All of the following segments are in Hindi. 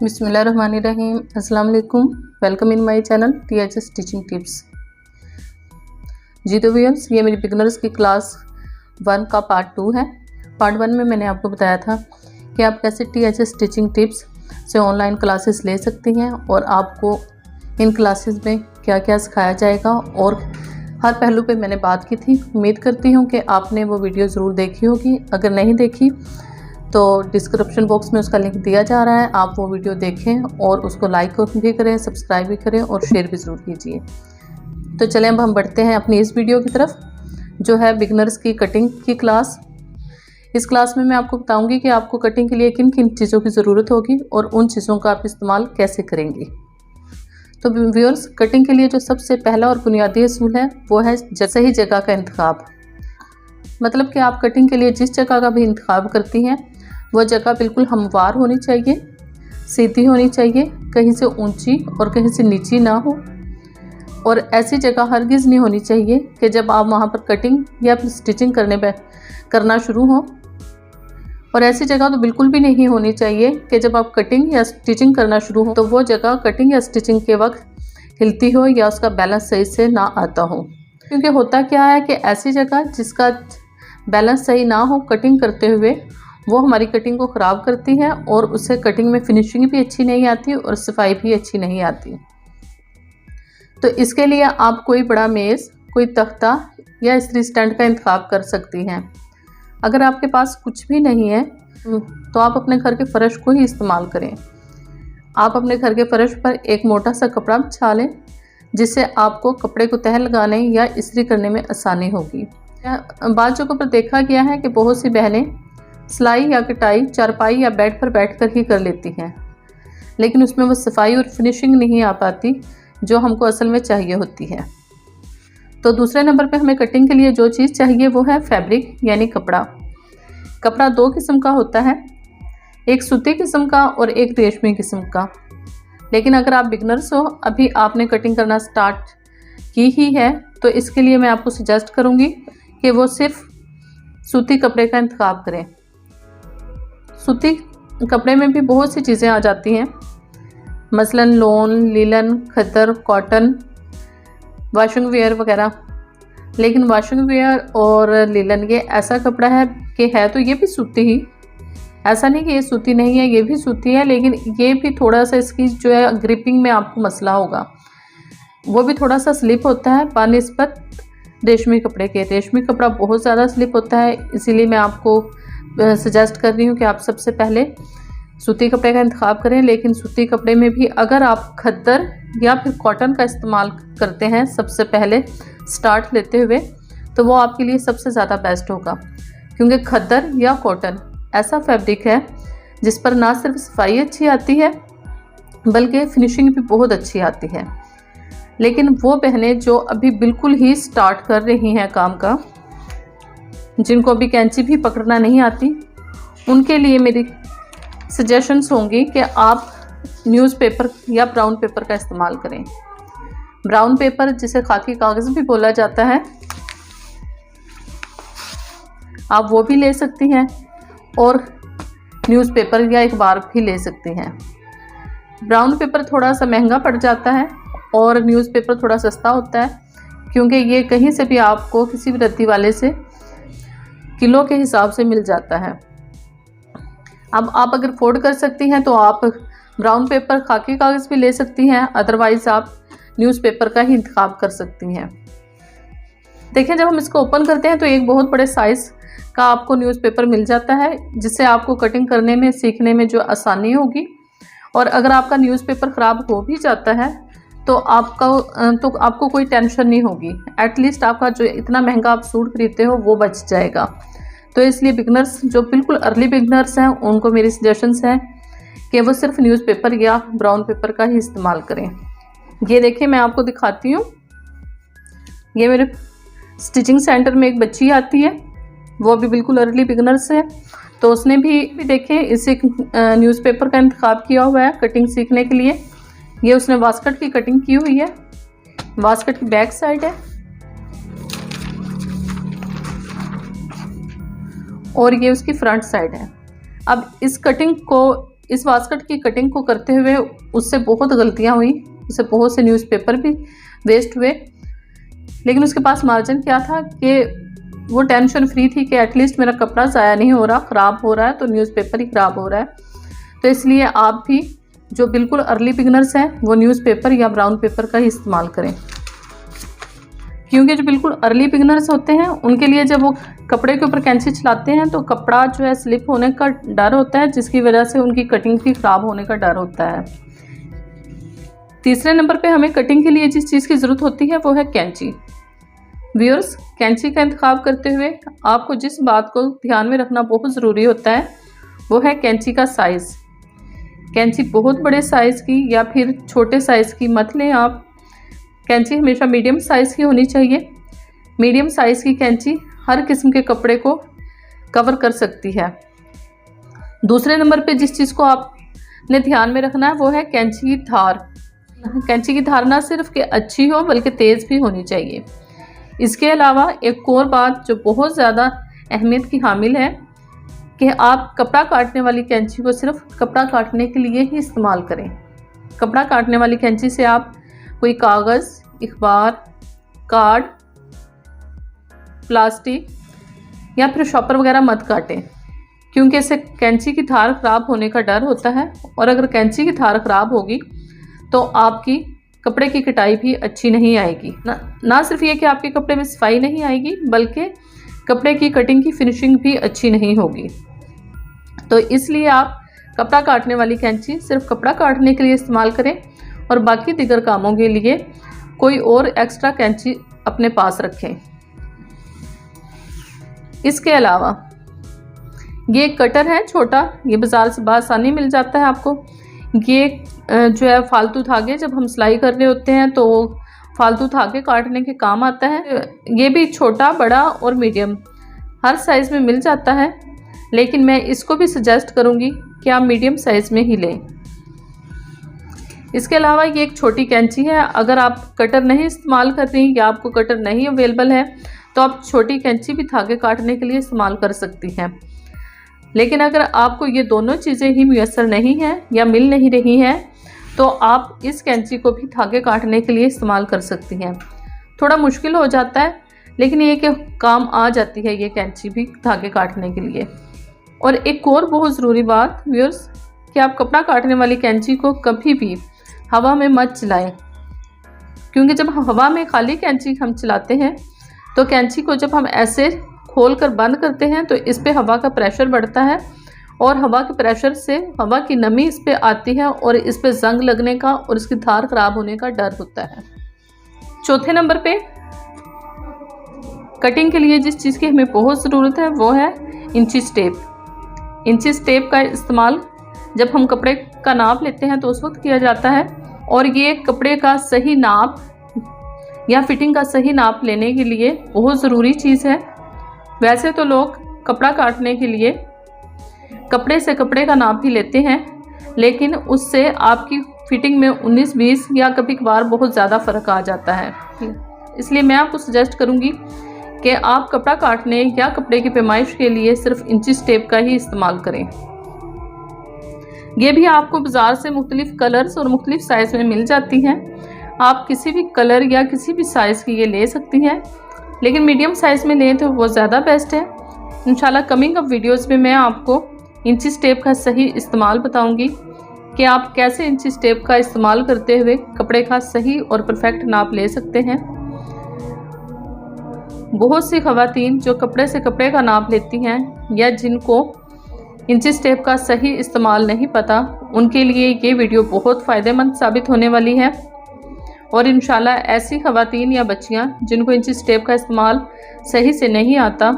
बिस्मिल्लाहिर्रहमानिर्रहीम। अस्सलाम वालेकुम। Welcome in my channel THS teaching tips. जी तो व्यूअर्स, ये मेरी बिगनर्स की क्लास 1 का पार्ट 2 है। पार्ट 1 में मैंने आपको बताया था कि आप कैसे THS टीचिंग टिप्स से ऑनलाइन क्लासेस ले सकती हैं और आपको इन क्लासेस में क्या क्या सिखाया जाएगा, और हर पहलू पे मैंने बात की थी। उम्मीद करती हूँ कि आपने वो वीडियो ज़रूर देखी होगी। अगर नहीं देखी तो डिस्क्रिप्शन बॉक्स में उसका लिंक दिया जा रहा है, आप वो वीडियो देखें और उसको लाइक भी करें, सब्सक्राइब भी करें और शेयर भी ज़रूर कीजिए। तो चलें अब हम बढ़ते हैं अपनी इस वीडियो की तरफ, जो है बिगनर्स की कटिंग की क्लास। इस क्लास में मैं आपको बताऊंगी कि आपको कटिंग के लिए किन किन चीज़ों की ज़रूरत होगी और उन चीज़ों का आप इस्तेमाल कैसे करेंगी। तो व्यूअर्स, कटिंग के लिए जो सबसे पहला और बुनियादी असूल है वो है सही जगह का इंतखाब। मतलब कि आप कटिंग के लिए जिस जगह का भी इंतखाब करती हैं वो जगह बिल्कुल हमवार होनी चाहिए, सीधी होनी चाहिए, कहीं से ऊंची और कहीं से नीची ना हो। और ऐसी जगह हरगिज़ नहीं होनी चाहिए कि जब आप वहाँ पर कटिंग या स्टिचिंग करना शुरू हो, और ऐसी जगह तो बिल्कुल भी नहीं होनी चाहिए कि जब आप कटिंग या स्टिचिंग करना शुरू हो तो वो जगह कटिंग या स्टिचिंग के वक्त हिलती हो या उसका बैलेंस सही से ना आता हो। क्योंकि होता क्या है कि ऐसी जगह जिसका बैलेंस सही ना हो कटिंग करते हुए, वो हमारी कटिंग को ख़राब करती है और उससे कटिंग में फिनिशिंग भी अच्छी नहीं आती और सफाई भी अच्छी नहीं आती। तो इसके लिए आप कोई बड़ा मेज़, कोई तख्ता या इस्त्री स्टैंड का इंतखाब कर सकती हैं। अगर आपके पास कुछ भी नहीं है तो आप अपने घर के फ़र्श को ही इस्तेमाल करें। आप अपने घर के फ़र्श पर एक मोटा सा कपड़ा बिछा लें, जिससे आपको कपड़े को तह लगाने या इस्त्री करने में आसानी होगी। बाद जगहों पर देखा गया है कि बहुत सी बहनें सिलाई या कटाई चारपाई या बेड पर बैठकर ही कर लेती हैं, लेकिन उसमें वो सफाई और फिनिशिंग नहीं आ पाती जो हमको असल में चाहिए होती है। तो दूसरे नंबर पे हमें कटिंग के लिए जो चीज़ चाहिए वो है फैब्रिक, यानी कपड़ा। कपड़ा 2 किस्म का होता है, एक सूती किस्म का और एक रेशमी किस्म का। लेकिन अगर आप बिगनर्स हो, अभी आपने कटिंग करना स्टार्ट की ही है, तो इसके लिए मैं आपको सजेस्ट करूँगी कि वो सिर्फ सूती कपड़े का इंतखाब करें। सूती कपड़े में भी बहुत सी चीज़ें आ जाती हैं, मसलन lawn, linen, khaddar, cotton, washing where वगैरह। लेकिन वॉशिंग वेयर और लिलन ये ऐसा कपड़ा है कि है तो ये भी सूती ही, ऐसा नहीं कि ये सूती नहीं है, ये भी सूती है, लेकिन ये भी थोड़ा सा इसकी जो है ग्रिपिंग में आपको मसला होगा, वो भी थोड़ा सा स्लिप होता है बानिस्बत रेशमी कपड़े के। रेशमी कपड़ा बहुत ज़्यादा स्लिप होता है, इसीलिए मैं आपको सजेस्ट कर रही हूँ कि आप सबसे पहले सूती कपड़े का इंतखाब करें। लेकिन सूती कपड़े में भी अगर आप खद्दर या फिर कॉटन का इस्तेमाल करते हैं सबसे पहले स्टार्ट लेते हुए, तो वो आपके लिए सबसे ज़्यादा बेस्ट होगा। क्योंकि खद्दर या कॉटन ऐसा फैब्रिक है जिस पर ना सिर्फ सफाई अच्छी आती है बल्कि फिनिशिंग भी बहुत अच्छी आती है। लेकिन वो बहनें जो अभी बिल्कुल ही स्टार्ट कर रही हैं काम का, जिनको अभी कैंची भी पकड़ना नहीं आती, उनके लिए मेरी सजेशंस होंगी कि आप न्यूज़पेपर या ब्राउन पेपर का इस्तेमाल करें। ब्राउन पेपर, जिसे खाकी कागज़ भी बोला जाता है, आप वो भी ले सकती हैं और न्यूज़पेपर या अखबार भी ले सकती हैं। ब्राउन पेपर थोड़ा सा महंगा पड़ जाता है और न्यूज़पेपर थोड़ा सस्ता होता है, क्योंकि ये कहीं से भी आपको किसी भी रद्दी वाले से किलो के हिसाब से मिल जाता है। अब आप अगर अफोर्ड कर सकती हैं तो आप ब्राउन पेपर, खाकी कागज़ भी ले सकती हैं, अदरवाइज़ आप न्यूज़पेपर का ही इंतखाब कर सकती हैं। देखें, जब हम इसको ओपन करते हैं तो एक बहुत बड़े साइज़ का आपको न्यूज़पेपर मिल जाता है, जिससे आपको कटिंग करने में, सीखने में जो आसानी होगी। और अगर आपका न्यूज़पेपर ख़राब हो भी जाता है तो आपको कोई टेंशन नहीं होगी। एटलीस्ट आपका जो इतना महंगा आप सूट खरीदते हो वो बच जाएगा। तो इसलिए बिगनर्स, जो बिल्कुल अर्ली बिगनर्स हैं, उनको मेरी सजेशंस हैं कि वो सिर्फ न्यूज़पेपर या ब्राउन पेपर का ही इस्तेमाल करें। ये देखिए, मैं आपको दिखाती हूँ। ये मेरे स्टिचिंग सेंटर में एक बच्ची आती है, वो भी बिल्कुल अर्ली बिगनर्स है, तो उसने भी देखें इसे न्यूज़पेपर का इंतखाब किया हुआ है कटिंग सीखने के लिए। ये उसने वास्कट की कटिंग की हुई है, वास्कट की बैक साइड है और ये उसकी फ्रंट साइड है। अब इस कटिंग को इस बास्केट की कटिंग को करते हुए उससे बहुत गलतियां हुई, उससे बहुत से न्यूज़पेपर भी वेस्ट हुए, लेकिन उसके पास मार्जिन क्या था कि वो टेंशन फ्री थी कि एटलीस्ट मेरा कपड़ा ज़ाया नहीं हो रहा, ख़राब हो रहा है तो न्यूज़पेपर ही ख़राब हो रहा है। तो इसलिए आप भी जो बिल्कुल अर्ली बिगनर्स हैं वो न्यूज़पेपर या ब्राउन पेपर का ही इस्तेमाल करें, क्योंकि जो बिल्कुल अर्ली बिगनर्स होते हैं उनके लिए जब वो कपड़े के ऊपर कैंची चलाते हैं तो कपड़ा जो है स्लिप होने का डर होता है, जिसकी वजह से उनकी कटिंग भी ख़राब होने का डर होता है। तीसरे नंबर पे हमें कटिंग के लिए जिस चीज़ की ज़रूरत होती है वो है कैंची। व्यूअर्स, कैंची का इंतखाब करते हुए आपको जिस बात को ध्यान में रखना बहुत ज़रूरी होता है वो है कैंची का साइज़। कैंची बहुत बड़े साइज़ की या फिर छोटे साइज़ की मत लें आप। कैंची हमेशा मीडियम साइज़ की होनी चाहिए। मीडियम साइज़ की कैंची हर किस्म के कपड़े को कवर कर सकती है। दूसरे नंबर पे जिस चीज़ को आपने ध्यान में रखना है वो है कैंची की धार। कैंची की धार ना सिर्फ कि अच्छी हो बल्कि तेज़ भी होनी चाहिए। इसके अलावा एक और बात जो बहुत ज़्यादा अहमियत की हामिल है कि आप कपड़ा काटने वाली कैंची को सिर्फ कपड़ा काटने के लिए ही इस्तेमाल करें। कपड़ा काटने वाली कैंची से आप कोई कागज़, अखबार, कार्ड, प्लास्टिक या फिर शॉपर वगैरह मत काटें, क्योंकि इससे कैंची की धार ख़राब होने का डर होता है। और अगर कैंची की धार ख़राब होगी तो आपकी कपड़े की कटाई भी अच्छी नहीं आएगी। ना सिर्फ ये कि आपके कपड़े में सफाई नहीं आएगी बल्कि कपड़े की कटिंग की फिनिशिंग भी अच्छी नहीं होगी। तो इसलिए आप कपड़ा काटने वाली कैंची सिर्फ कपड़ा काटने के लिए इस्तेमाल करें और बाकी दीगर कामों के लिए कोई और एक्स्ट्रा कैंची अपने पास रखें। इसके अलावा ये कटर है छोटा, ये बाज़ार से आसानी मिल जाता है आपको। ये जो है फालतू धागे जब हम सिलाई कर रहे होते हैं तो फालतू धागे काटने के काम आता है। ये भी छोटा, बड़ा और मीडियम हर साइज़ में मिल जाता है, लेकिन मैं इसको भी सजेस्ट करूँगी कि आप मीडियम साइज़ में ही लें। इसके अलावा ये एक छोटी कैंची है। अगर आप कटर नहीं इस्तेमाल कर रही या आपको कटर नहीं अवेलेबल है तो आप छोटी कैंची भी धागे काटने के लिए इस्तेमाल कर सकती हैं। लेकिन अगर आपको ये दोनों चीज़ें ही मुयस्सर नहीं हैं या मिल नहीं रही हैं तो आप इस कैंची को भी धागे काटने के लिए इस्तेमाल कर सकती हैं। थोड़ा मुश्किल हो जाता है लेकिन ये कि काम आ जाती है ये कैंची भी धागे काटने के लिए। और एक और बहुत ज़रूरी बात व्यूअर्स, कि आप कपड़ा काटने वाली कैंची को कभी भी हवा में मत चलाएं, क्योंकि जब हवा में खाली कैंची हम चलाते हैं तो कैंची को जब हम ऐसे खोल कर बंद करते हैं तो इस पे हवा का प्रेशर बढ़ता है और हवा के प्रेशर से हवा की नमी इस पे आती है और इस पे जंग लगने का और इसकी धार ख़राब होने का डर होता है। चौथे नंबर पे कटिंग के लिए जिस चीज़ की हमें बहुत ज़रूरत है वो है इंचीज़ टेप। इंचीज़ टेप का इस्तेमाल जब हम कपड़े का नाप लेते हैं तो उस वक्त किया जाता है, और ये कपड़े का सही नाप या फिटिंग का सही नाप लेने के लिए बहुत ज़रूरी चीज़ है। वैसे तो लोग कपड़ा काटने के लिए कपड़े से कपड़े का नाप भी लेते हैं, लेकिन उससे आपकी फिटिंग में 19-20 या कभी कभार बहुत ज़्यादा फ़र्क आ जाता है। इसलिए मैं आपको सजेस्ट करूँगी कि आप कपड़ा काटने या कपड़े की पैमाइश के लिए सिर्फ इंचीज़ टेप का ही इस्तेमाल करें। ये भी आपको बाज़ार से मुख्तलिफ़ कलर्स और मुख्तलिफ़ साइज़ में मिल जाती हैं। आप किसी भी कलर या किसी भी साइज़ की ये ले सकती हैं, लेकिन मीडियम साइज़ में लें तो वो ज़्यादा बेस्ट है। इंशाल्लाह कमिंग अप वीडियोज़ में मैं आपको इंचीज़ टेप का सही इस्तेमाल बताऊंगी कि आप कैसे इंचीज़ टेप का इस्तेमाल करते हुए कपड़े का सही और परफेक्ट नाप ले सकते हैं। बहुत सी ख़वातीन जो कपड़े से कपड़े का नाप लेती हैं या जिनको इंचीज़ टेप का सही इस्तेमाल नहीं पता, उनके लिए ये वीडियो बहुत फ़ायदेमंद साबित होने वाली है। और इंशाल्लाह ऐसी ख़वातीन या बच्चियां जिनको इंचीज़ टेप का इस्तेमाल सही से नहीं आता,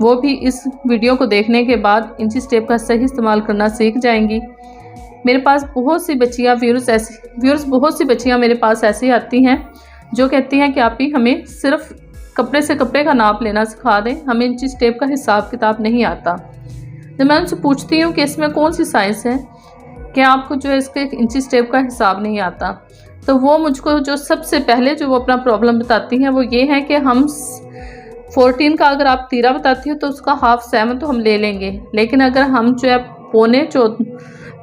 वो भी इस वीडियो को देखने के बाद इंचीज़ टेप का सही इस्तेमाल करना सीख जाएंगी। मेरे पास बहुत सी बच्चियां बहुत सी बच्चियां मेरे पास ऐसी आती हैं जो कहती हैं कि आप ही हमें सिर्फ कपड़े से कपड़े का नाप लेना सिखा दें, हमें इंचीज़ टेप का हिसाब किताब नहीं आता। जब मैं उनसे पूछती हूँ कि इसमें कौन सी साइज़ है कि आपको जो है इसके इंचीज़ टेप का हिसाब नहीं आता, तो वो मुझको जो सबसे पहले जो वो अपना प्रॉब्लम बताती हैं वो ये है कि हम 14 का अगर आप 13 बताती हो तो उसका हाफ 7 तो हम ले लेंगे, लेकिन अगर हम जो है